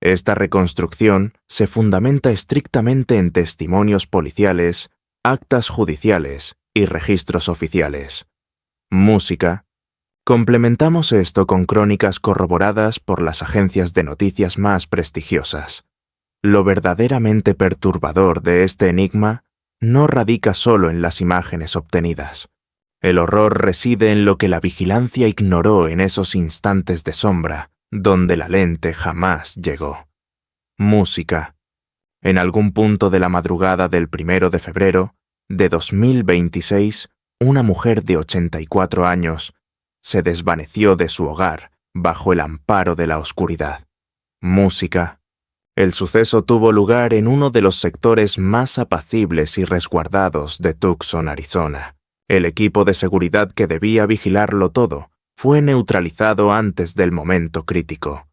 Esta reconstrucción se fundamenta estrictamente en testimonios policiales, actas judiciales y registros oficiales. Música. Complementamos esto con crónicas corroboradas por las agencias de noticias más prestigiosas. Lo verdaderamente perturbador de este enigma no radica solo en las imágenes obtenidas. El horror reside en lo que la vigilancia ignoró en esos instantes de sombra, donde la lente jamás llegó. Música. En algún punto de la madrugada del 1 de febrero de 2026, una mujer de 84 años se desvaneció de su hogar bajo el amparo de la oscuridad. Música. El suceso tuvo lugar en uno de los sectores más apacibles y resguardados de Tucson, Arizona. El equipo de seguridad que debía vigilarlo todo fue neutralizado antes del momento crítico.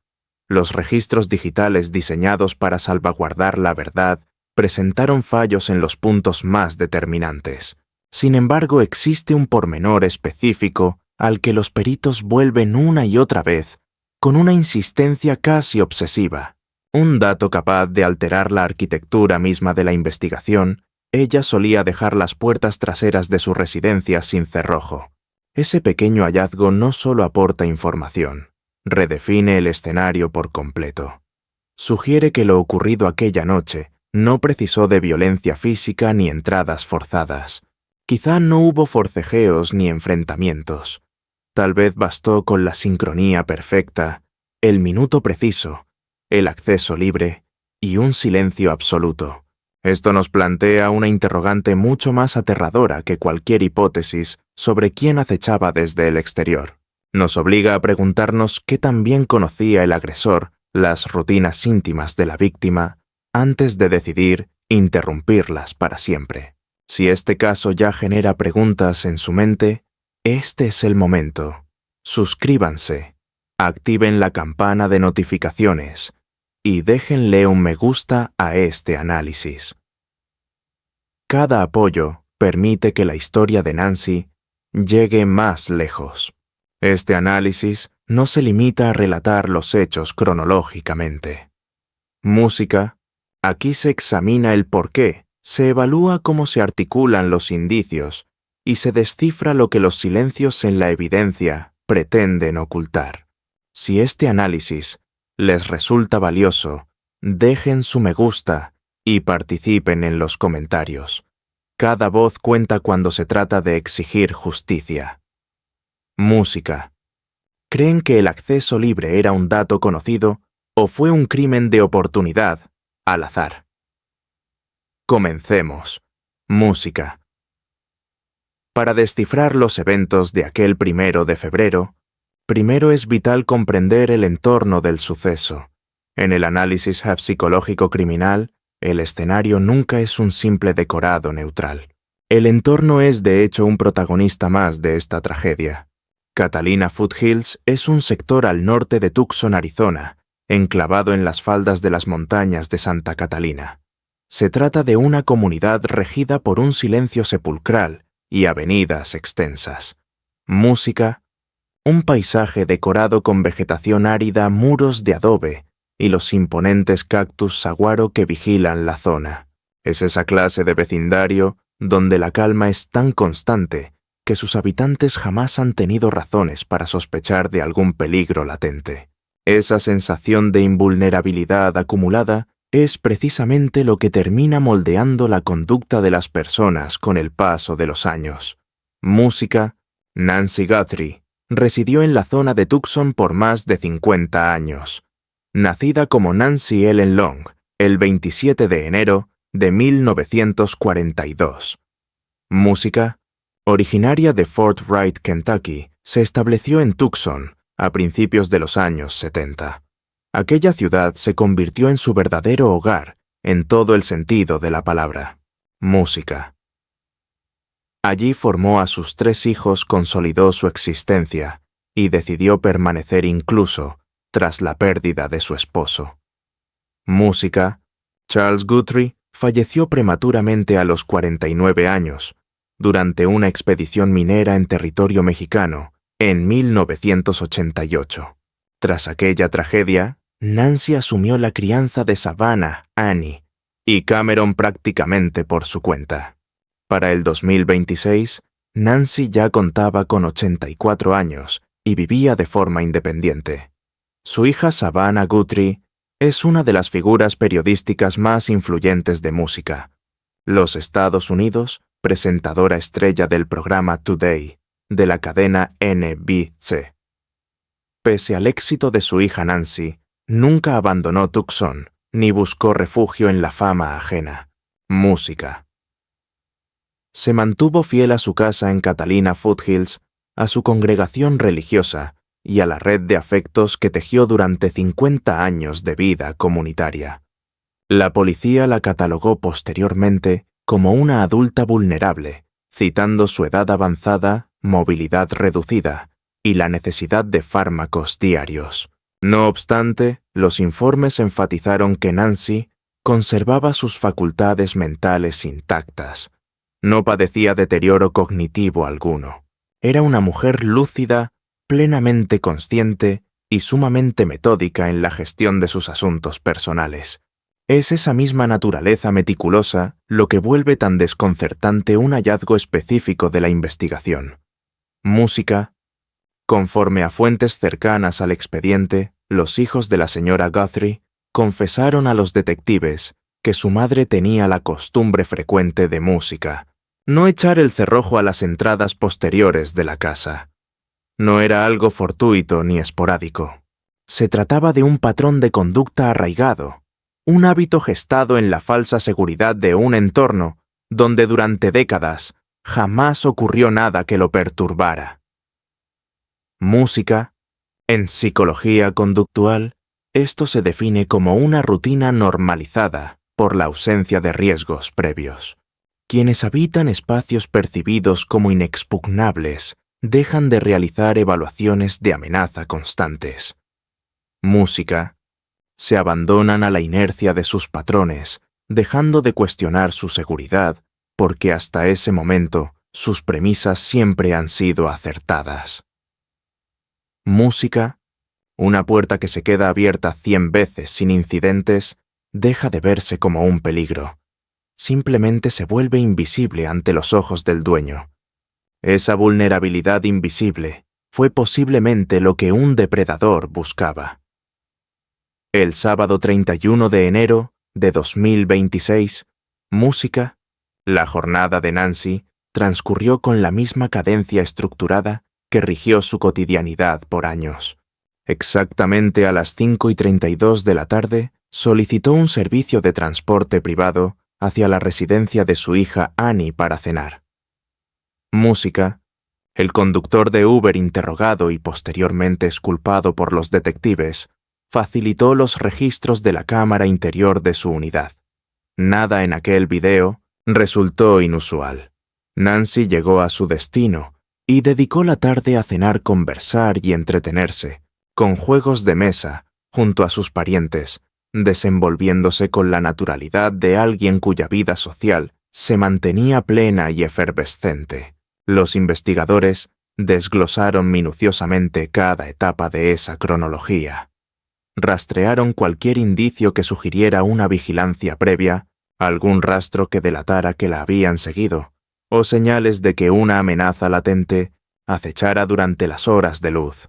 Los registros digitales diseñados para salvaguardar la verdad presentaron fallos en los puntos más determinantes. Sin embargo, existe un pormenor específico al que los peritos vuelven una y otra vez, con una insistencia casi obsesiva. Un dato capaz de alterar la arquitectura misma de la investigación. Ella solía dejar las puertas traseras de su residencia sin cerrojo. Ese pequeño hallazgo no solo aporta información, redefine el escenario por completo. Sugiere que lo ocurrido aquella noche no precisó de violencia física ni entradas forzadas. Quizá no hubo forcejeos ni enfrentamientos. Tal vez bastó con la sincronía perfecta, el minuto preciso, el acceso libre y un silencio absoluto. Esto nos plantea una interrogante mucho más aterradora que cualquier hipótesis sobre quién acechaba desde el exterior. Nos obliga a preguntarnos qué tan bien conocía el agresor las rutinas íntimas de la víctima antes de decidir interrumpirlas para siempre. Si este caso ya genera preguntas en su mente, este es el momento. Suscríbanse, activen la campana de notificaciones y déjenle un me gusta a este análisis. Cada apoyo permite que la historia de Nancy llegue más lejos. Este análisis no se limita a relatar los hechos cronológicamente. Música. Aquí se examina el porqué, se evalúa cómo se articulan los indicios y se descifra lo que los silencios en la evidencia pretenden ocultar. Si este análisis les resulta valioso, dejen su me gusta y participen en los comentarios. Cada voz cuenta cuando se trata de exigir justicia. Música. ¿Creen que el acceso libre era un dato conocido o fue un crimen de oportunidad al azar? Comencemos. Música. Para descifrar los eventos de aquel 1 de febrero, primero es vital comprender el entorno del suceso. En el análisis psicológico criminal, el escenario nunca es un simple decorado neutral. El entorno es de hecho un protagonista más de esta tragedia. Catalina Foothills es un sector al norte de Tucson, Arizona, enclavado en las faldas de las montañas de Santa Catalina. Se trata de una comunidad regida por un silencio sepulcral y avenidas extensas. Música. Un paisaje decorado con vegetación árida, muros de adobe y los imponentes cactus saguaro que vigilan la zona. Es esa clase de vecindario donde la calma es tan constante que sus habitantes jamás han tenido razones para sospechar de algún peligro latente. Esa sensación de invulnerabilidad acumulada es precisamente lo que termina moldeando la conducta de las personas con el paso de los años. Música. Nancy Guthrie residió en la zona de Tucson por más de 50 años. Nacida como Nancy Ellen Long el 27 de enero de 1942. Música. Originaria de Fort Wright, Kentucky, se estableció en Tucson a principios de los años 70. Aquella ciudad se convirtió en su verdadero hogar en todo el sentido de la palabra. Música. Allí formó a sus 3 hijos, consolidó su existencia y decidió permanecer incluso tras la pérdida de su esposo. Música. Charles Guthrie falleció prematuramente a los 49 años durante una expedición minera en territorio mexicano en 1988. Tras aquella tragedia, Nancy asumió la crianza de Savannah, Annie y Cameron prácticamente por su cuenta. Para el 2026, Nancy ya contaba con 84 años y vivía de forma independiente. Su hija Savannah Guthrie es una de las figuras periodísticas más influyentes de música. Los Estados Unidos, presentadora estrella del programa Today, de la cadena NBC. Pese al éxito de su hija Nancy, nunca abandonó Tucson ni buscó refugio en la fama ajena. Música. Se mantuvo fiel a su casa en Catalina Foothills, a su congregación religiosa y a la red de afectos que tejió durante 50 años de vida comunitaria. La policía la catalogó posteriormente como una adulta vulnerable, citando su edad avanzada, movilidad reducida y la necesidad de fármacos diarios. No obstante, los informes enfatizaron que Nancy conservaba sus facultades mentales intactas. No padecía deterioro cognitivo alguno. Era una mujer lúcida, plenamente consciente y sumamente metódica en la gestión de sus asuntos personales. Es esa misma naturaleza meticulosa lo que vuelve tan desconcertante un hallazgo específico de la investigación. Música. Conforme a fuentes cercanas al expediente, los hijos de la señora Guthrie confesaron a los detectives que su madre tenía la costumbre frecuente de música, no echar el cerrojo a las entradas posteriores de la casa. No era algo fortuito ni esporádico. Se trataba de un patrón de conducta arraigado, un hábito gestado en la falsa seguridad de un entorno donde durante décadas jamás ocurrió nada que lo perturbara. Música. En psicología conductual, esto se define como una rutina normalizada por la ausencia de riesgos previos. Quienes habitan espacios percibidos como inexpugnables dejan de realizar evaluaciones de amenaza constantes. Música. Se abandonan a la inercia de sus patrones, dejando de cuestionar su seguridad, porque hasta ese momento sus premisas siempre han sido acertadas. Música. Una puerta que se queda abierta 100 veces sin incidentes deja de verse como un peligro. Simplemente se vuelve invisible ante los ojos del dueño. Esa vulnerabilidad invisible fue posiblemente lo que un depredador buscaba. El sábado 31 de enero de 2026, música. La jornada de Nancy transcurrió con la misma cadencia estructurada que rigió su cotidianidad por años. Exactamente a las 5:32 de la tarde, solicitó un servicio de transporte privado hacia la residencia de su hija Annie para cenar. Música. El conductor de Uber interrogado y posteriormente exculpado por los detectives, facilitó los registros de la cámara interior de su unidad. Nada en aquel video resultó inusual. Nancy llegó a su destino y dedicó la tarde a cenar, conversar y entretenerse, con juegos de mesa, junto a sus parientes, desenvolviéndose con la naturalidad de alguien cuya vida social se mantenía plena y efervescente. Los investigadores desglosaron minuciosamente cada etapa de esa cronología. Rastrearon cualquier indicio que sugiriera una vigilancia previa, algún rastro que delatara que la habían seguido, o señales de que una amenaza latente acechara durante las horas de luz.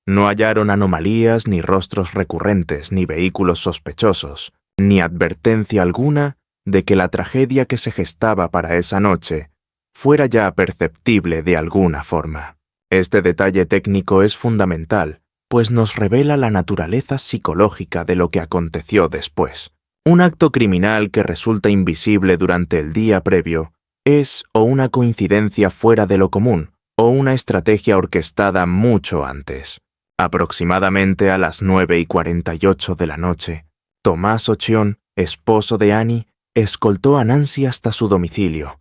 No hallaron anomalías, ni rostros recurrentes, ni vehículos sospechosos, ni advertencia alguna de que la tragedia que se gestaba para esa noche fuera ya perceptible de alguna forma. Este detalle técnico es fundamental, pues nos revela la naturaleza psicológica de lo que aconteció después. Un acto criminal que resulta invisible durante el día previo es o una coincidencia fuera de lo común, o una estrategia orquestada mucho antes. Aproximadamente a las 9:48 de la noche, Tomás Ochión, esposo de Annie, escoltó a Nancy hasta su domicilio.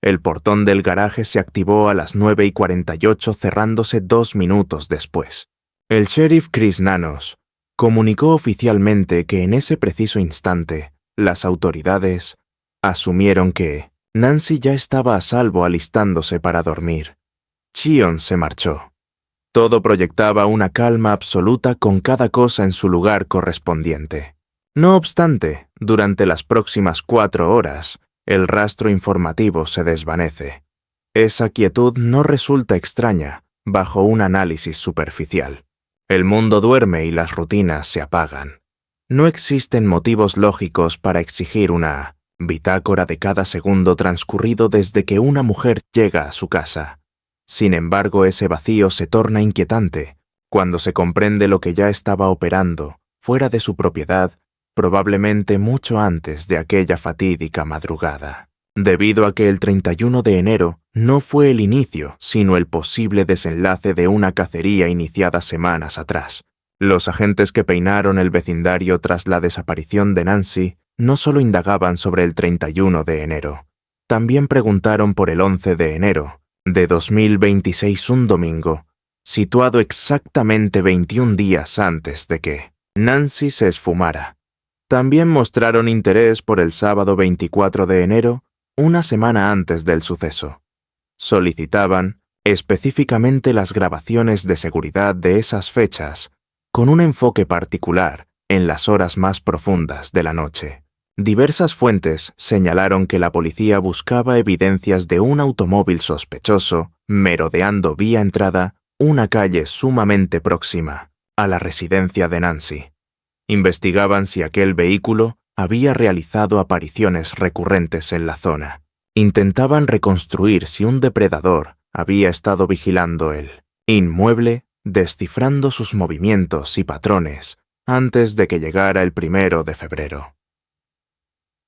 El portón del garaje se activó a las 9:48, cerrándose 2 minutos después. El sheriff Chris Nanos comunicó oficialmente que en ese preciso instante las autoridades asumieron que Nancy ya estaba a salvo alistándose para dormir. Chion se marchó. Todo proyectaba una calma absoluta con cada cosa en su lugar correspondiente. No obstante, durante las próximas 4 horas, el rastro informativo se desvanece. Esa quietud no resulta extraña bajo un análisis superficial. El mundo duerme y las rutinas se apagan. No existen motivos lógicos para exigir una bitácora de cada segundo transcurrido desde que una mujer llega a su casa. Sin embargo, ese vacío se torna inquietante cuando se comprende lo que ya estaba operando fuera de su propiedad, probablemente mucho antes de aquella fatídica madrugada. Debido a que el 31 de enero no fue el inicio, sino el posible desenlace de una cacería iniciada semanas atrás. Los agentes que peinaron el vecindario tras la desaparición de Nancy no solo indagaban sobre el 31 de enero, también preguntaron por el 11 de enero de 2026, un domingo, situado exactamente 21 días antes de que Nancy se esfumara. También mostraron interés por el sábado 24 de enero, una semana antes del suceso. Solicitaban específicamente las grabaciones de seguridad de esas fechas, con un enfoque particular en las horas más profundas de la noche. Diversas fuentes señalaron que la policía buscaba evidencias de un automóvil sospechoso merodeando vía entrada una calle sumamente próxima a la residencia de Nancy. Investigaban si aquel vehículo había realizado apariciones recurrentes en la zona. Intentaban reconstruir si un depredador había estado vigilando el inmueble, descifrando sus movimientos y patrones antes de que llegara el 1 de febrero.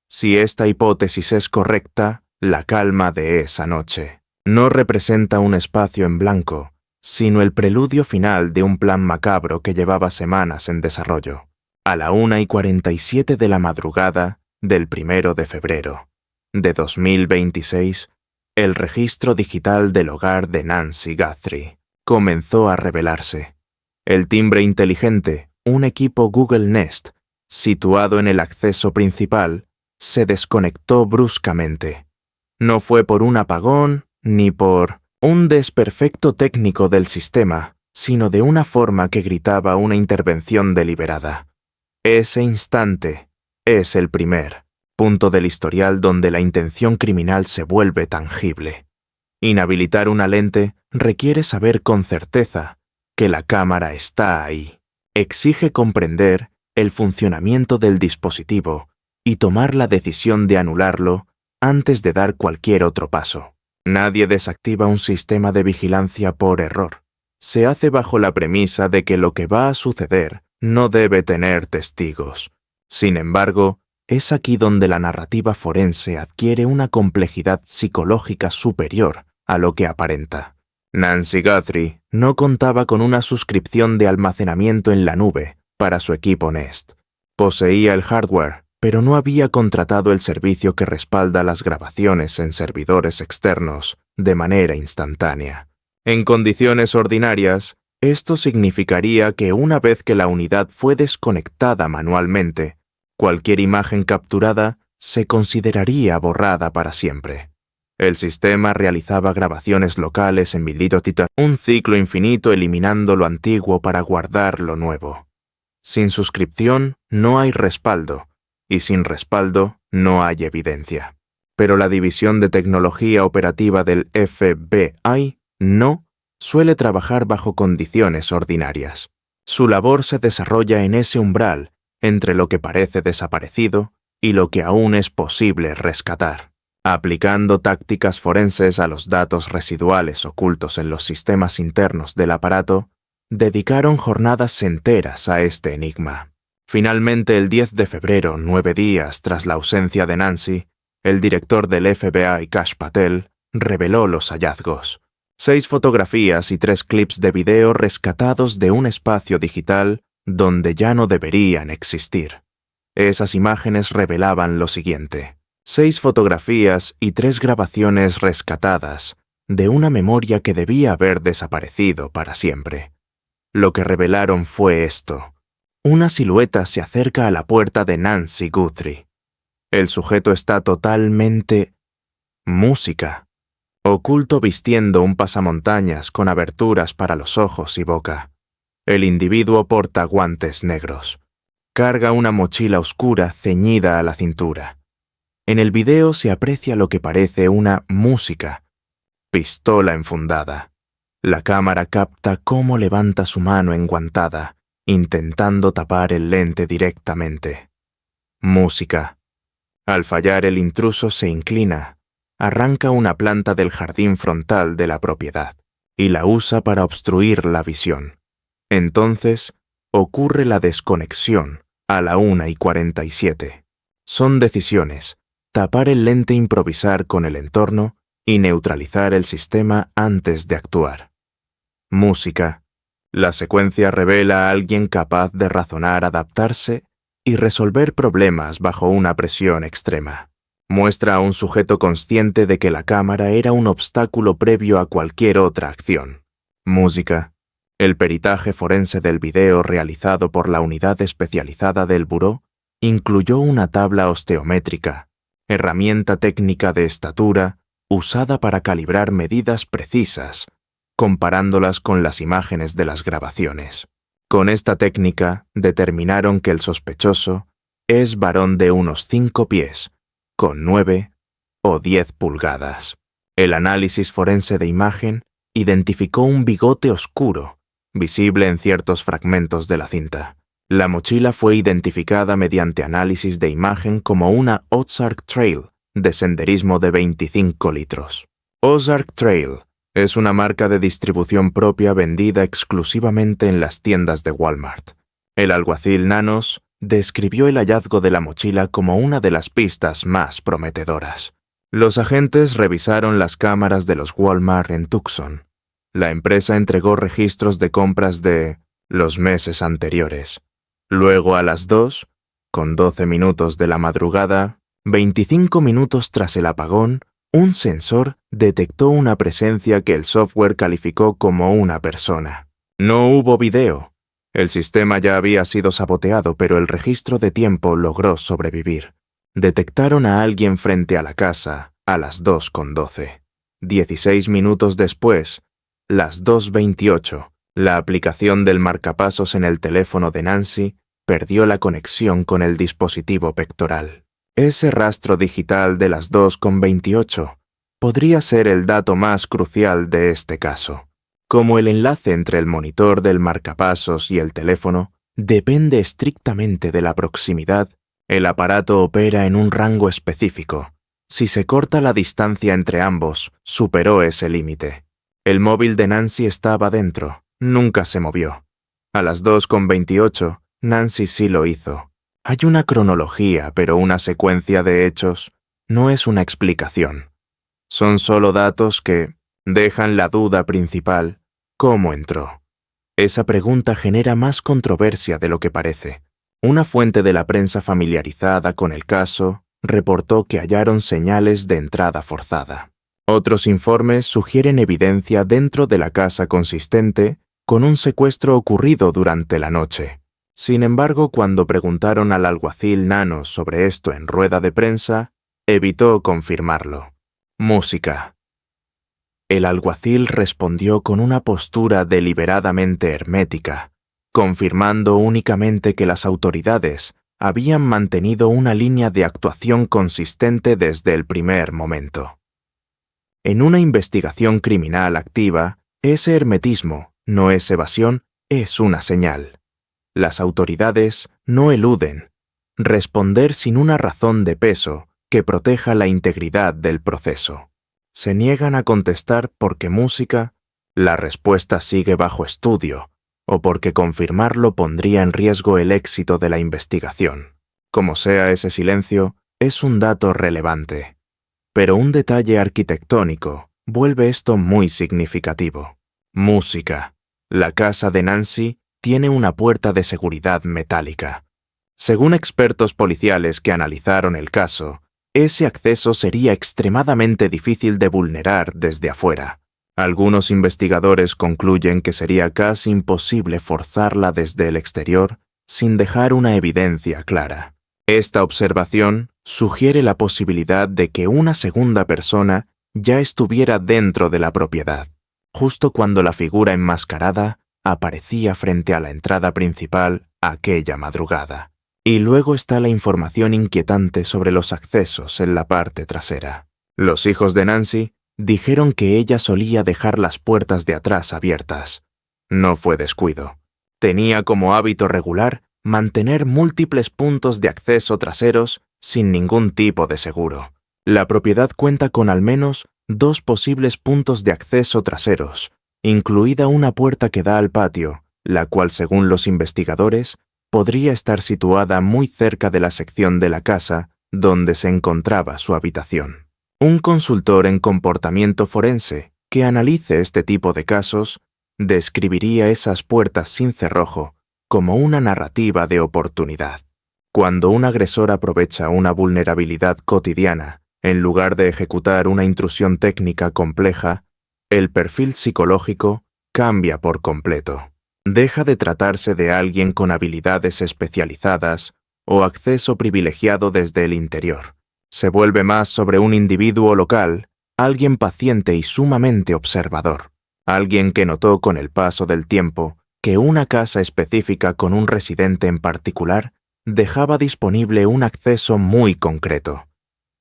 Si esta hipótesis es correcta, la calma de esa noche no representa un espacio en blanco, sino el preludio final de un plan macabro que llevaba semanas en desarrollo. A la 1:47 de la madrugada del 1 de febrero de 2026, el registro digital del hogar de Nancy Guthrie comenzó a revelarse. El timbre inteligente, un equipo Google Nest, situado en el acceso principal, se desconectó bruscamente. No fue por un apagón ni por un desperfecto técnico del sistema, sino de una forma que gritaba una intervención deliberada. Ese instante es el primer punto del historial donde la intención criminal se vuelve tangible. Inhabilitar una lente requiere saber con certeza que la cámara está ahí. Exige comprender el funcionamiento del dispositivo y tomar la decisión de anularlo antes de dar cualquier otro paso. Nadie desactiva un sistema de vigilancia por error. Se hace bajo la premisa de que lo que va a suceder no debe tener testigos. Sin embargo, es aquí donde la narrativa forense adquiere una complejidad psicológica superior a lo que aparenta. Nancy Guthrie no contaba con una suscripción de almacenamiento en la nube para su equipo Nest. Poseía el hardware, pero no había contratado el servicio que respalda las grabaciones en servidores externos de manera instantánea. En condiciones ordinarias, esto significaría que una vez que la unidad fue desconectada manualmente, cualquier imagen capturada se consideraría borrada para siempre. El sistema realizaba grabaciones locales en Midlothian, un ciclo infinito eliminando lo antiguo para guardar lo nuevo. Sin suscripción no hay respaldo, y sin respaldo no hay evidencia. Pero la División de Tecnología Operativa del FBI no suele trabajar bajo condiciones ordinarias. Su labor se desarrolla en ese umbral entre lo que parece desaparecido y lo que aún es posible rescatar. Aplicando tácticas forenses a los datos residuales ocultos en los sistemas internos del aparato, dedicaron jornadas enteras a este enigma. Finalmente, el 10 de febrero, 9 días tras la ausencia de Nancy, el director del FBI, Kash Patel, reveló los hallazgos. 6 fotografías y 3 clips de video rescatados de un espacio digital donde ya no deberían existir. Esas imágenes revelaban lo siguiente: 6 fotografías y 3 grabaciones rescatadas de una memoria que debía haber desaparecido para siempre. Lo que revelaron fue esto: una silueta se acerca a la puerta de Nancy Guthrie. El sujeto está totalmente... música. oculto vistiendo un pasamontañas con aberturas para los ojos y boca. El individuo porta guantes negros. Carga una mochila oscura ceñida a la cintura. En el video se aprecia lo que parece una música. Pistola enfundada. La cámara capta cómo levanta su mano enguantada, intentando tapar el lente directamente. Música. Al fallar el intruso se inclina, arranca una planta del jardín frontal de la propiedad y la usa para obstruir la visión. Entonces, ocurre la desconexión a la 1:47. Son decisiones: tapar el lente, improvisar con el entorno y neutralizar el sistema antes de actuar. Música. La secuencia revela a alguien capaz de razonar, adaptarse y resolver problemas bajo una presión extrema. Muestra a un sujeto consciente de que la cámara era un obstáculo previo a cualquier otra acción. Música. El peritaje forense del video realizado por la unidad especializada del buró incluyó una tabla osteométrica, herramienta técnica de estatura usada para calibrar medidas precisas, comparándolas con las imágenes de las grabaciones. Con esta técnica determinaron que el sospechoso es varón de unos 5 pies, con 9 o 10 pulgadas. El análisis forense de imagen identificó un bigote oscuro, visible en ciertos fragmentos de la cinta. La mochila fue identificada mediante análisis de imagen como una Ozark Trail de senderismo de 25 litros. Ozark Trail es una marca de distribución propia vendida exclusivamente en las tiendas de Walmart. El alguacil Nanos describió el hallazgo de la mochila como una de las pistas más prometedoras. Los agentes revisaron las cámaras de los Walmart en Tucson. La empresa entregó registros de compras de los meses anteriores. Luego a las 2:12 de la madrugada, 25 minutos tras el apagón, un sensor detectó una presencia que el software calificó como una persona. No hubo video. El sistema ya había sido saboteado, pero el registro de tiempo logró sobrevivir. Detectaron a alguien frente a la casa a las 2:12. 16 minutos después, las 2:28, la aplicación del marcapasos en el teléfono de Nancy perdió la conexión con el dispositivo pectoral. Ese rastro digital de las 2:28 podría ser el dato más crucial de este caso. Como el enlace entre el monitor del marcapasos y el teléfono depende estrictamente de la proximidad, el aparato opera en un rango específico. Si se corta la distancia entre ambos, superó ese límite. El móvil de Nancy estaba dentro, nunca se movió. A las 2:28, Nancy sí lo hizo. Hay una cronología, pero una secuencia de hechos no es una explicación. Son solo datos que dejan la duda principal: ¿cómo entró? Esa pregunta genera más controversia de lo que parece. Una fuente de la prensa familiarizada con el caso reportó que hallaron señales de entrada forzada. Otros informes sugieren evidencia dentro de la casa consistente con un secuestro ocurrido durante la noche. Sin embargo, cuando preguntaron al alguacil Nanos sobre esto en rueda de prensa, evitó confirmarlo. Música. El alguacil respondió con una postura deliberadamente hermética, confirmando únicamente que las autoridades habían mantenido una línea de actuación consistente desde el primer momento. En una investigación criminal activa, ese hermetismo no es evasión, es una señal. Las autoridades no eluden responder sin una razón de peso que proteja la integridad del proceso. Se niegan a contestar porque música, la respuesta sigue bajo estudio, o porque confirmarlo pondría en riesgo el éxito de la investigación. Como sea, ese silencio es un dato relevante. Pero un detalle arquitectónico vuelve esto muy significativo. Música. La casa de Nancy tiene una puerta de seguridad metálica. Según expertos policiales que analizaron el caso, ese acceso sería extremadamente difícil de vulnerar desde afuera. Algunos investigadores concluyen que sería casi imposible forzarla desde el exterior sin dejar una evidencia clara. Esta observación sugiere la posibilidad de que una segunda persona ya estuviera dentro de la propiedad, justo cuando la figura enmascarada aparecía frente a la entrada principal aquella madrugada. Y luego está la información inquietante sobre los accesos en la parte trasera. Los hijos de Nancy dijeron que ella solía dejar las puertas de atrás abiertas. No fue descuido. Tenía como hábito regular mantener múltiples puntos de acceso traseros sin ningún tipo de seguro. La propiedad cuenta con al menos 2 posibles puntos de acceso traseros, incluida una puerta que da al patio, la cual, según los investigadores, podría estar situada muy cerca de la sección de la casa donde se encontraba su habitación. Un consultor en comportamiento forense que analice este tipo de casos describiría esas puertas sin cerrojo como una narrativa de oportunidad. Cuando un agresor aprovecha una vulnerabilidad cotidiana en lugar de ejecutar una intrusión técnica compleja, el perfil psicológico cambia por completo. Deja de tratarse de alguien con habilidades especializadas o acceso privilegiado desde el interior. Se vuelve más sobre un individuo local, alguien paciente y sumamente observador, alguien que notó con el paso del tiempo que una casa específica con un residente en particular dejaba disponible un acceso muy concreto.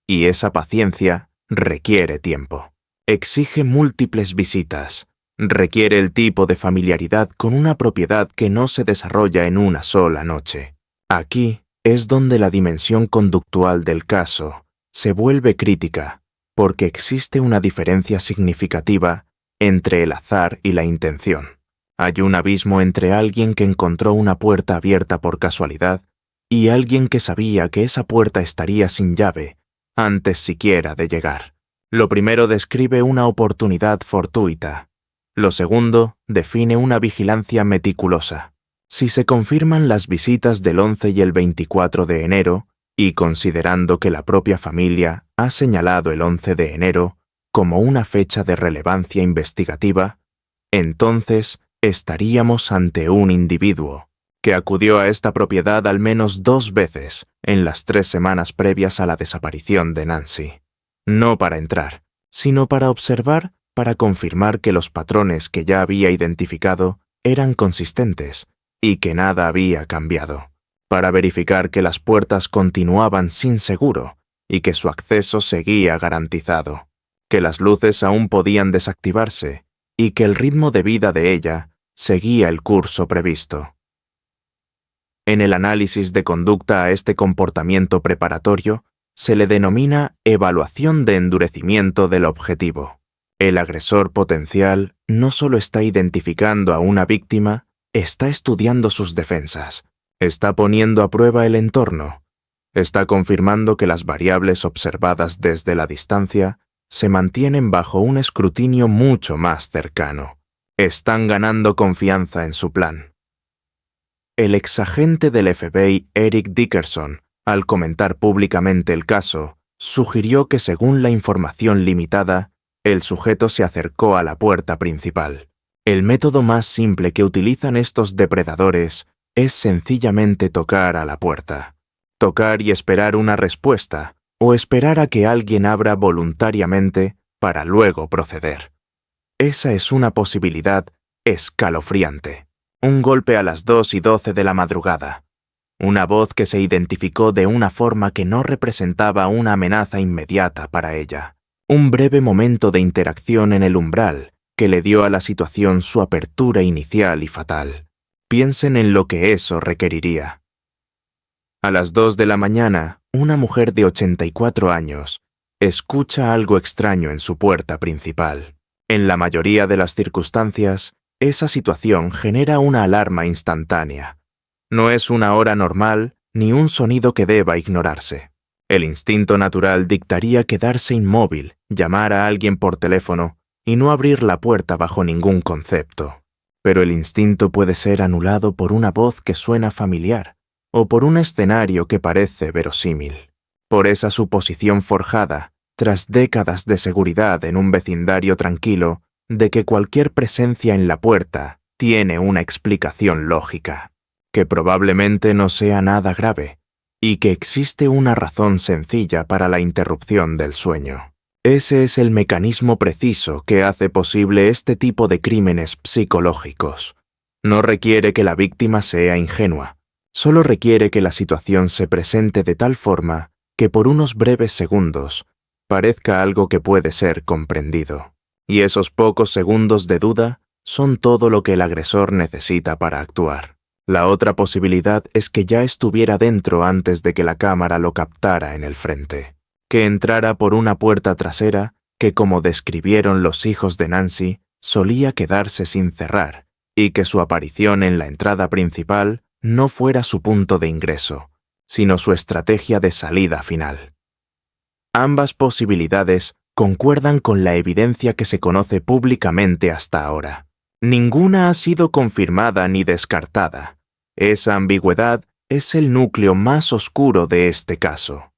Y esa paciencia requiere tiempo. Exige múltiples visitas. Requiere el tipo de familiaridad con una propiedad que no se desarrolla en una sola noche. Aquí es donde la dimensión conductual del caso se vuelve crítica, porque existe una diferencia significativa entre el azar y la intención. Hay un abismo entre alguien que encontró una puerta abierta por casualidad y alguien que sabía que esa puerta estaría sin llave antes siquiera de llegar. Lo primero describe una oportunidad fortuita. Lo segundo define una vigilancia meticulosa. Si se confirman las visitas del 11 y el 24 de enero, y considerando que la propia familia ha señalado el 11 de enero como una fecha de relevancia investigativa, entonces estaríamos ante un individuo que acudió a esta propiedad al menos 2 veces en las 3 semanas previas a la desaparición de Nancy. No para entrar, sino para observar, para confirmar que los patrones que ya había identificado eran consistentes y que nada había cambiado, para verificar que las puertas continuaban sin seguro y que su acceso seguía garantizado, que las luces aún podían desactivarse y que el ritmo de vida de ella seguía el curso previsto. En el análisis de conducta a este comportamiento preparatorio se le denomina evaluación de endurecimiento del objetivo. El agresor potencial no solo está identificando a una víctima, está estudiando sus defensas, está poniendo a prueba el entorno, está confirmando que las variables observadas desde la distancia se mantienen bajo un escrutinio mucho más cercano. Están ganando confianza en su plan. El exagente del FBI Eric Dickerson, al comentar públicamente el caso, sugirió que según la información limitada, el sujeto se acercó a la puerta principal. El método más simple que utilizan estos depredadores es sencillamente tocar a la puerta. Tocar y esperar una respuesta, o esperar a que alguien abra voluntariamente para luego proceder. Esa es una posibilidad escalofriante. Un golpe a las 2:12 de la madrugada. Una voz que se identificó de una forma que no representaba una amenaza inmediata para ella. Un breve momento de interacción en el umbral que le dio a la situación su apertura inicial y fatal. Piensen en lo que eso requeriría. A las 2 de la mañana, una mujer de 84 años escucha algo extraño en su puerta principal. En la mayoría de las circunstancias, esa situación genera una alarma instantánea. No es una hora normal ni un sonido que deba ignorarse. El instinto natural dictaría quedarse inmóvil, llamar a alguien por teléfono y no abrir la puerta bajo ningún concepto. Pero el instinto puede ser anulado por una voz que suena familiar o por un escenario que parece verosímil. Por esa suposición forjada, tras décadas de seguridad en un vecindario tranquilo, de que cualquier presencia en la puerta tiene una explicación lógica, que probablemente no sea nada grave, y que existe una razón sencilla para la interrupción del sueño. Ese es el mecanismo preciso que hace posible este tipo de crímenes psicológicos. No requiere que la víctima sea ingenua, solo requiere que la situación se presente de tal forma que por unos breves segundos parezca algo que puede ser comprendido. Y esos pocos segundos de duda son todo lo que el agresor necesita para actuar. La otra posibilidad es que ya estuviera dentro antes de que la cámara lo captara en el frente, que entrara por una puerta trasera que, como describieron los hijos de Nancy, solía quedarse sin cerrar, y que su aparición en la entrada principal no fuera su punto de ingreso, sino su estrategia de salida final. Ambas posibilidades concuerdan con la evidencia que se conoce públicamente hasta ahora. Ninguna ha sido confirmada ni descartada. Esa ambigüedad es el núcleo más oscuro de este caso.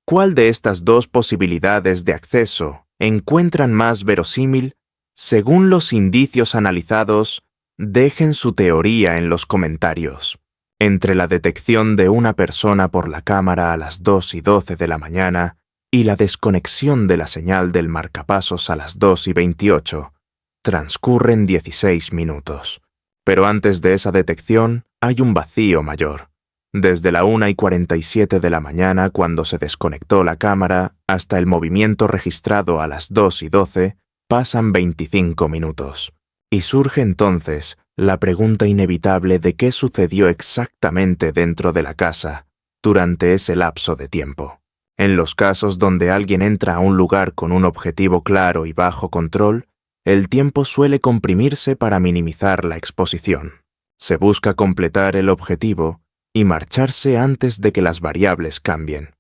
¿Cuál de estas dos posibilidades de acceso encuentran más verosímil? Según los indicios analizados, dejen su teoría en los comentarios. Entre la detección de una persona por la cámara a las 2:12 de la mañana y la desconexión de la señal del marcapasos a las 2:28, transcurren 16 minutos. Pero antes de esa detección hay un vacío mayor. Desde la 1:47 de la mañana, cuando se desconectó la cámara, hasta el movimiento registrado a las 2:12, pasan 25 minutos. Y surge entonces la pregunta inevitable de qué sucedió exactamente dentro de la casa durante ese lapso de tiempo. En los casos donde alguien entra a un lugar con un objetivo claro y bajo control, el tiempo suele comprimirse para minimizar la exposición. Se busca completar el objetivo y marcharse antes de que las variables cambien.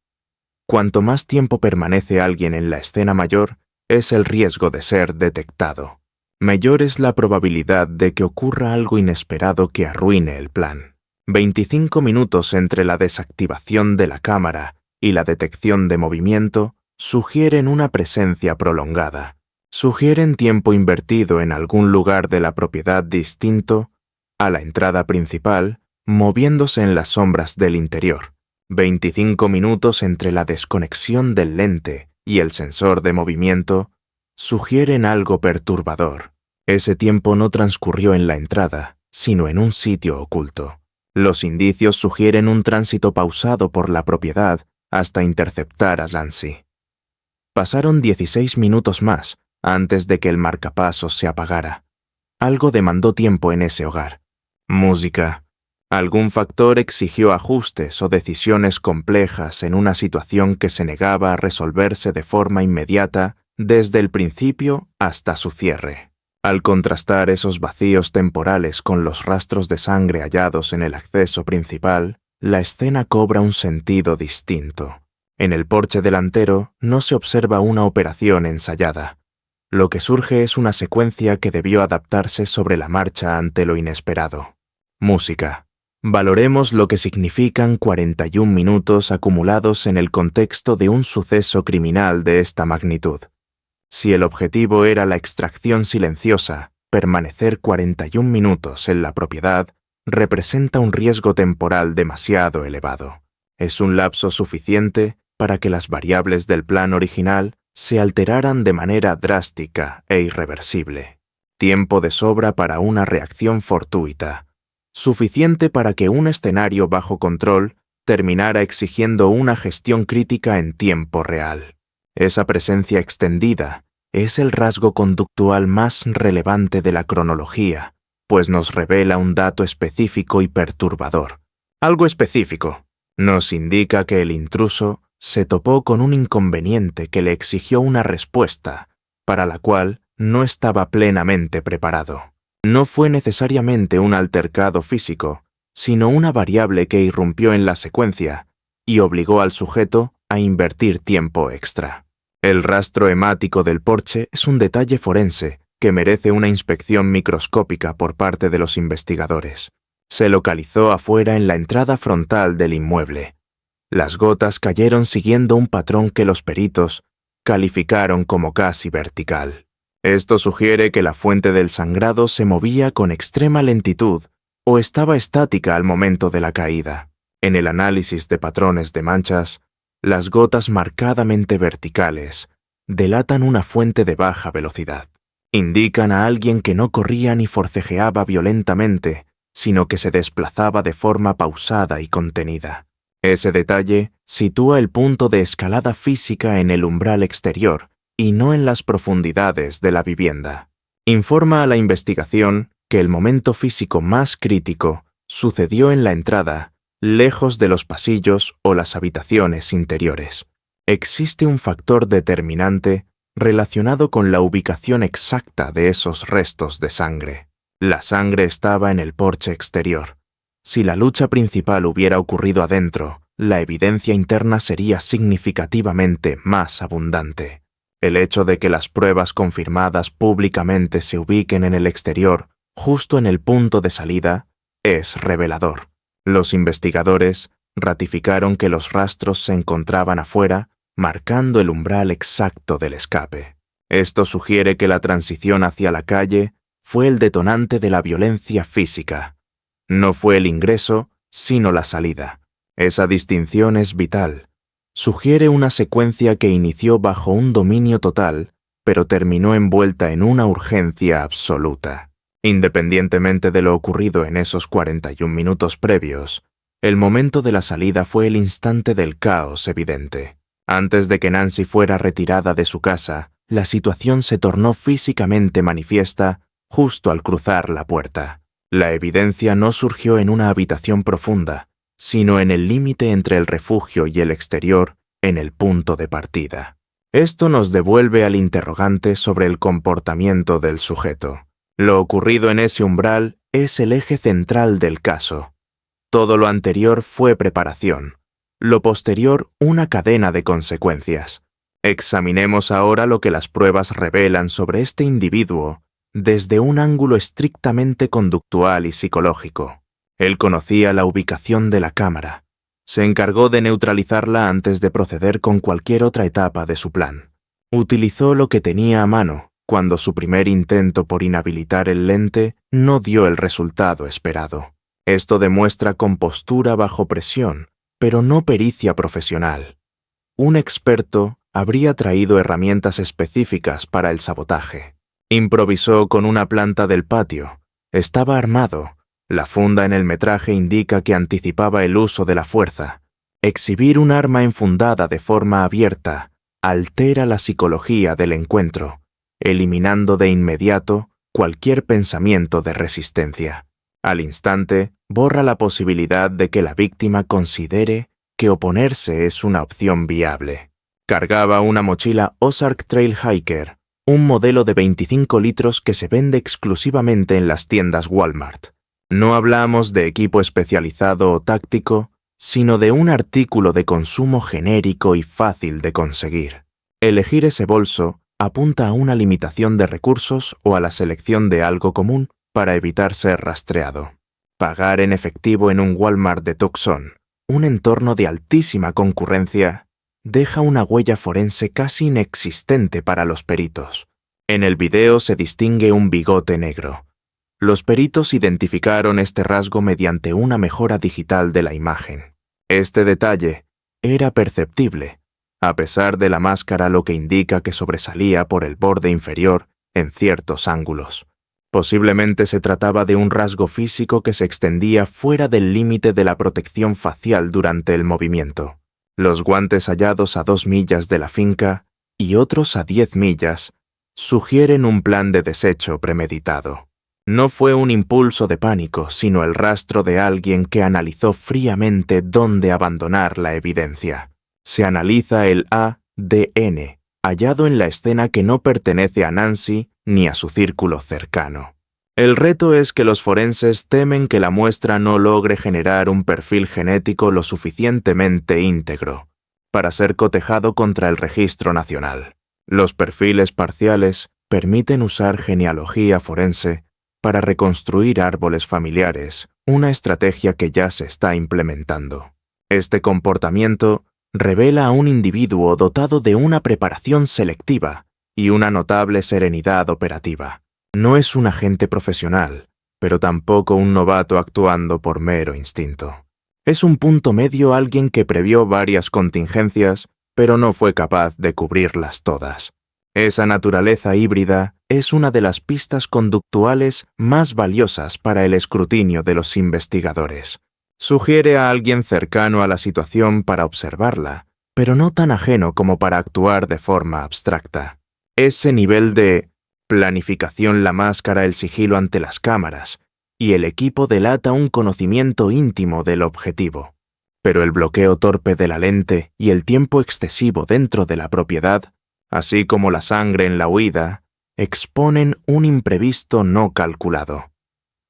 Cuanto más tiempo permanece alguien en la escena mayor, es el riesgo de ser detectado. Mayor es la probabilidad de que ocurra algo inesperado que arruine el plan. 25 minutos entre la desactivación de la cámara y la detección de movimiento sugieren una presencia prolongada. Sugieren tiempo invertido en algún lugar de la propiedad distinto a la entrada principal, moviéndose en las sombras del interior. 25 minutos entre la desconexión del lente y el sensor de movimiento sugieren algo perturbador. Ese tiempo no transcurrió en la entrada, sino en un sitio oculto. Los indicios sugieren un tránsito pausado por la propiedad hasta interceptar a Nancy. Pasaron 16 minutos más antes de que el marcapasos se apagara. Algo demandó tiempo en ese hogar. Música. Algún factor exigió ajustes o decisiones complejas en una situación que se negaba a resolverse de forma inmediata desde el principio hasta su cierre. Al contrastar esos vacíos temporales con los rastros de sangre hallados en el acceso principal, la escena cobra un sentido distinto. En el porche delantero no se observa una operación ensayada. Lo que surge es una secuencia que debió adaptarse sobre la marcha ante lo inesperado. Música. Valoremos lo que significan 41 minutos acumulados en el contexto de un suceso criminal de esta magnitud. Si el objetivo era la extracción silenciosa, permanecer 41 minutos en la propiedad representa un riesgo temporal demasiado elevado. Es un lapso suficiente para que las variables del plan original se alteraran de manera drástica e irreversible. Tiempo de sobra para una reacción fortuita. Suficiente para que un escenario bajo control terminara exigiendo una gestión crítica en tiempo real. Esa presencia extendida es el rasgo conductual más relevante de la cronología, pues nos revela un dato específico y perturbador. Algo específico. Nos indica que el intruso se topó con un inconveniente que le exigió una respuesta, para la cual no estaba plenamente preparado. No fue necesariamente un altercado físico, sino una variable que irrumpió en la secuencia y obligó al sujeto a invertir tiempo extra. El rastro hemático del porche es un detalle forense que merece una inspección microscópica por parte de los investigadores. Se localizó afuera en la entrada frontal del inmueble. Las gotas cayeron siguiendo un patrón que los peritos calificaron como casi vertical. Esto sugiere que la fuente del sangrado se movía con extrema lentitud o estaba estática al momento de la caída. En el análisis de patrones de manchas, las gotas marcadamente verticales delatan una fuente de baja velocidad. Indican a alguien que no corría ni forcejeaba violentamente, sino que se desplazaba de forma pausada y contenida. Ese detalle sitúa el punto de escalada física en el umbral exterior y no en las profundidades de la vivienda. Informa a la investigación que el momento físico más crítico sucedió en la entrada, lejos de los pasillos o las habitaciones interiores. Existe un factor determinante relacionado con la ubicación exacta de esos restos de sangre. La sangre estaba en el porche exterior. Si la lucha principal hubiera ocurrido adentro, la evidencia interna sería significativamente más abundante. El hecho de que las pruebas confirmadas públicamente se ubiquen en el exterior, justo en el punto de salida, es revelador. Los investigadores ratificaron que los rastros se encontraban afuera, marcando el umbral exacto del escape. Esto sugiere que la transición hacia la calle fue el detonante de la violencia física. No fue el ingreso, sino la salida. Esa distinción es vital. Sugiere una secuencia que inició bajo un dominio total, pero terminó envuelta en una urgencia absoluta. Independientemente de lo ocurrido en esos 41 minutos previos, el momento de la salida fue el instante del caos evidente. Antes de que Nancy fuera retirada de su casa, la situación se tornó físicamente manifiesta justo al cruzar la puerta. La evidencia no surgió en una habitación profunda, sino en el límite entre el refugio y el exterior, en el punto de partida. Esto nos devuelve al interrogante sobre el comportamiento del sujeto. Lo ocurrido en ese umbral es el eje central del caso. Todo lo anterior fue preparación, lo posterior una cadena de consecuencias. Examinemos ahora lo que las pruebas revelan sobre este individuo desde un ángulo estrictamente conductual y psicológico. Él conocía la ubicación de la cámara. Se encargó de neutralizarla antes de proceder con cualquier otra etapa de su plan. Utilizó lo que tenía a mano cuando su primer intento por inhabilitar el lente no dio el resultado esperado. Esto demuestra compostura bajo presión, pero no pericia profesional. Un experto habría traído herramientas específicas para el sabotaje. Improvisó con una planta del patio. Estaba armado. La funda en el metraje indica que anticipaba el uso de la fuerza. Exhibir un arma enfundada de forma abierta altera la psicología del encuentro, eliminando de inmediato cualquier pensamiento de resistencia. Al instante, borra la posibilidad de que la víctima considere que oponerse es una opción viable. Cargaba una mochila Ozark Trail Hiker, un modelo de 25 litros que se vende exclusivamente en las tiendas Walmart. No hablamos de equipo especializado o táctico, sino de un artículo de consumo genérico y fácil de conseguir. Elegir ese bolso apunta a una limitación de recursos o a la selección de algo común para evitar ser rastreado. Pagar en efectivo en un Walmart de Tucson, un entorno de altísima concurrencia, deja una huella forense casi inexistente para los peritos. En el video se distingue un bigote negro. Los peritos identificaron este rasgo mediante una mejora digital de la imagen. Este detalle era perceptible, a pesar de la máscara, lo que indica que sobresalía por el borde inferior en ciertos ángulos. Posiblemente se trataba de un rasgo físico que se extendía fuera del límite de la protección facial durante el movimiento. Los guantes hallados a 2 millas de la finca y otros a 10 millas sugieren un plan de desecho premeditado. No fue un impulso de pánico, sino el rastro de alguien que analizó fríamente dónde abandonar la evidencia. Se analiza el ADN hallado en la escena que no pertenece a Nancy ni a su círculo cercano. El reto es que los forenses temen que la muestra no logre generar un perfil genético lo suficientemente íntegro para ser cotejado contra el registro nacional. Los perfiles parciales permiten usar genealogía forense para reconstruir árboles familiares, una estrategia que ya se está implementando. Este comportamiento revela a un individuo dotado de una preparación selectiva y una notable serenidad operativa. No es un agente profesional, pero tampoco un novato actuando por mero instinto. Es un punto medio, alguien que previó varias contingencias, pero no fue capaz de cubrirlas todas. Esa naturaleza híbrida es una de las pistas conductuales más valiosas para el escrutinio de los investigadores. Sugiere a alguien cercano a la situación para observarla, pero no tan ajeno como para actuar de forma abstracta. Ese nivel de planificación, la máscara, el sigilo ante las cámaras, y el equipo delata un conocimiento íntimo del objetivo. Pero el bloqueo torpe de la lente y el tiempo excesivo dentro de la propiedad, así como la sangre en la huida, exponen un imprevisto no calculado.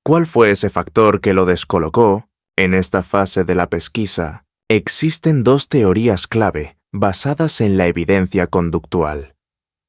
¿Cuál fue ese factor que lo descolocó? En esta fase de la pesquisa, existen dos teorías clave basadas en la evidencia conductual.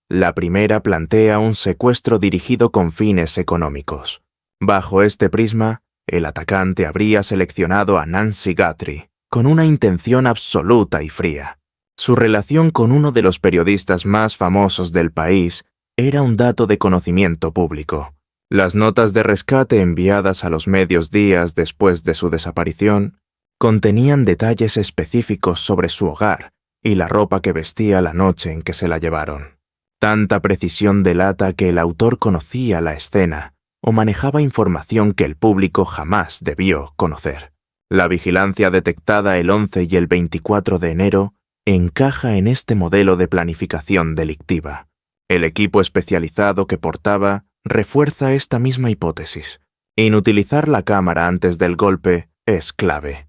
La primera plantea un secuestro dirigido con fines económicos. Bajo este prisma, el atacante habría seleccionado a Nancy Guthrie con una intención absoluta y fría. Su relación con uno de los periodistas más famosos del país era un dato de conocimiento público. Las notas de rescate enviadas a los medios días después de su desaparición contenían detalles específicos sobre su hogar y la ropa que vestía la noche en que se la llevaron. Tanta precisión delata que el autor conocía la escena o manejaba información que el público jamás debió conocer. La vigilancia detectada el 11 y el 24 de enero encaja en este modelo de planificación delictiva. El equipo especializado que portaba refuerza esta misma hipótesis. Inutilizar la cámara antes del golpe es clave.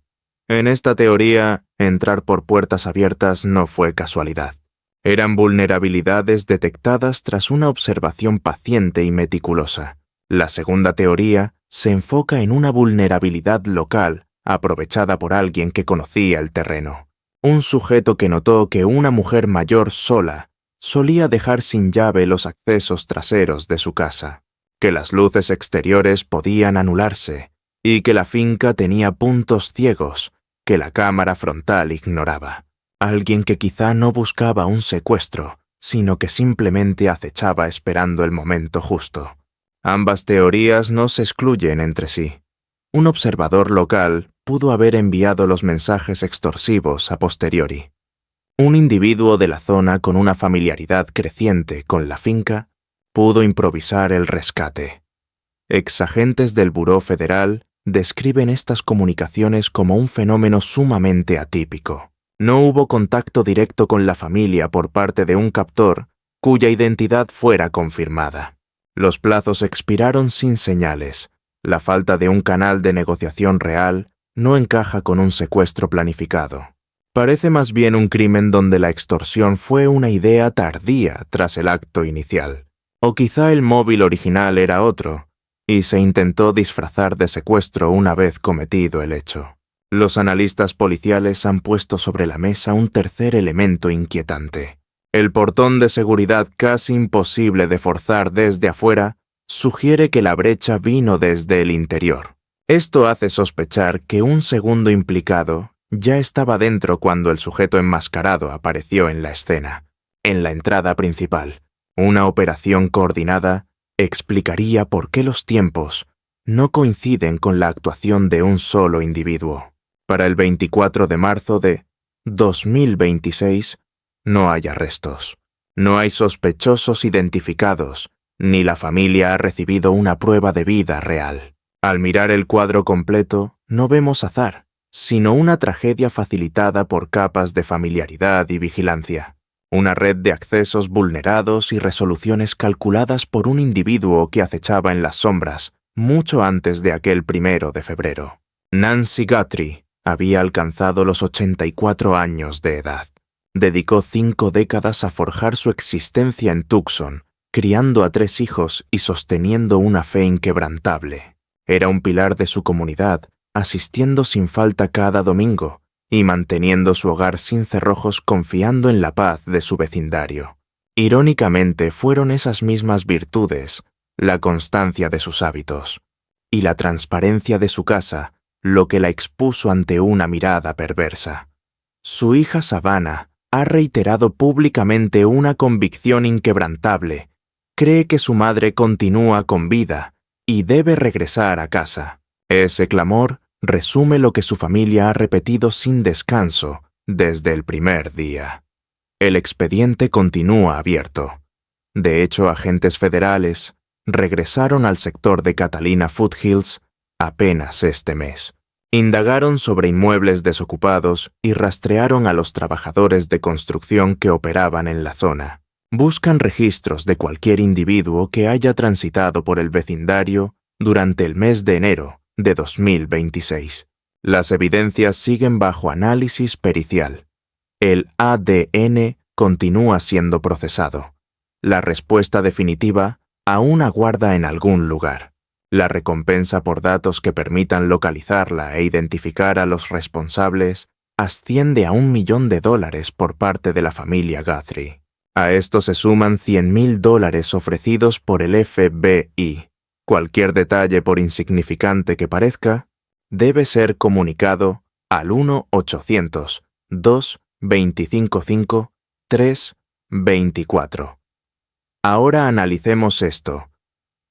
En esta teoría, entrar por puertas abiertas no fue casualidad. Eran vulnerabilidades detectadas tras una observación paciente y meticulosa. La segunda teoría se enfoca en una vulnerabilidad local aprovechada por alguien que conocía el terreno. Un sujeto que notó que una mujer mayor sola solía dejar sin llave los accesos traseros de su casa, que las luces exteriores podían anularse y que la finca tenía puntos ciegos que la cámara frontal ignoraba. Alguien que quizá no buscaba un secuestro, sino que simplemente acechaba esperando el momento justo. Ambas teorías no se excluyen entre sí. Un observador local pudo haber enviado los mensajes extorsivos a posteriori. Un individuo de la zona con una familiaridad creciente con la finca pudo improvisar el rescate. Exagentes del Buró Federal describen estas comunicaciones como un fenómeno sumamente atípico. No hubo contacto directo con la familia por parte de un captor cuya identidad fuera confirmada. Los plazos expiraron sin señales. La falta de un canal de negociación real no encaja con un secuestro planificado. Parece más bien un crimen donde la extorsión fue una idea tardía tras el acto inicial. O quizá el móvil original era otro, y se intentó disfrazar de secuestro una vez cometido el hecho. Los analistas policiales han puesto sobre la mesa un tercer elemento inquietante. El portón de seguridad casi imposible de forzar desde afuera sugiere que la brecha vino desde el interior. Esto hace sospechar que un segundo implicado ya estaba dentro cuando el sujeto enmascarado apareció en la escena. En la entrada principal, una operación coordinada explicaría por qué los tiempos no coinciden con la actuación de un solo individuo. Para el 24 de marzo de 2026 no hay arrestos, no hay sospechosos identificados, ni la familia ha recibido una prueba de vida real. Al mirar el cuadro completo, no vemos azar, sino una tragedia facilitada por capas de familiaridad y vigilancia. Una red de accesos vulnerados y resoluciones calculadas por un individuo que acechaba en las sombras mucho antes de aquel 1 de febrero. Nancy Guthrie había alcanzado los 84 años de edad. Dedicó 5 décadas a forjar su existencia en Tucson, criando a 3 hijos y sosteniendo una fe inquebrantable. Era un pilar de su comunidad, asistiendo sin falta cada domingo y manteniendo su hogar sin cerrojos, confiando en la paz de su vecindario. Irónicamente, fueron esas mismas virtudes, la constancia de sus hábitos y la transparencia de su casa, lo que la expuso ante una mirada perversa. Su hija Savannah ha reiterado públicamente una convicción inquebrantable. Cree que su madre continúa con vida y debe regresar a casa. Ese clamor resume lo que su familia ha repetido sin descanso desde el primer día. El expediente continúa abierto. De hecho, agentes federales regresaron al sector de Catalina Foothills apenas este mes. Indagaron sobre inmuebles desocupados y rastrearon a los trabajadores de construcción que operaban en la zona. Buscan registros de cualquier individuo que haya transitado por el vecindario durante el mes de enero de 2026. Las evidencias siguen bajo análisis pericial. El ADN continúa siendo procesado. La respuesta definitiva aún aguarda en algún lugar. La recompensa por datos que permitan localizarla e identificar a los responsables asciende a $1 millón por parte de la familia Guthrie. A esto se suman $100,000 ofrecidos por el FBI. Cualquier detalle, por insignificante que parezca, debe ser comunicado al 1-800-225-5324. Ahora analicemos esto.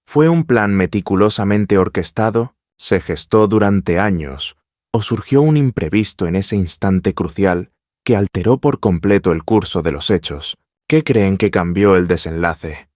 ¿Fue un plan meticulosamente orquestado? ¿Se gestó durante años? ¿O surgió un imprevisto en ese instante crucial que alteró por completo el curso de los hechos? ¿Qué creen que cambió el desenlace?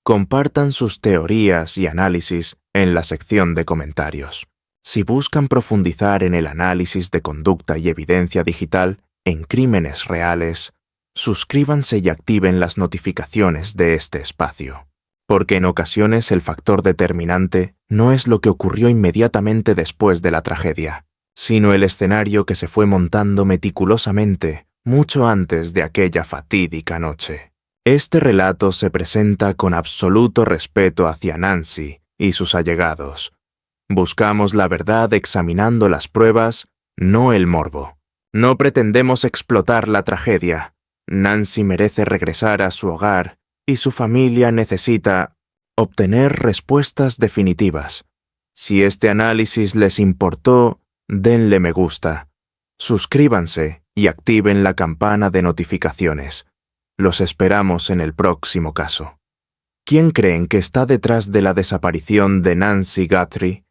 Compartan sus teorías y análisis en la sección de comentarios. Si buscan profundizar en el análisis de conducta y evidencia digital en crímenes reales, suscríbanse y activen las notificaciones de este espacio. Porque en ocasiones el factor determinante no es lo que ocurrió inmediatamente después de la tragedia, sino el escenario que se fue montando meticulosamente mucho antes de aquella fatídica noche. Este relato se presenta con absoluto respeto hacia Nancy y sus allegados. Buscamos la verdad examinando las pruebas, no el morbo. No pretendemos explotar la tragedia. Nancy merece regresar a su hogar y su familia necesita obtener respuestas definitivas. Si este análisis les importó, denle me gusta. Suscríbanse y activen la campana de notificaciones. Los esperamos en el próximo caso. ¿Quién creen que está detrás de la desaparición de Nancy Guthrie?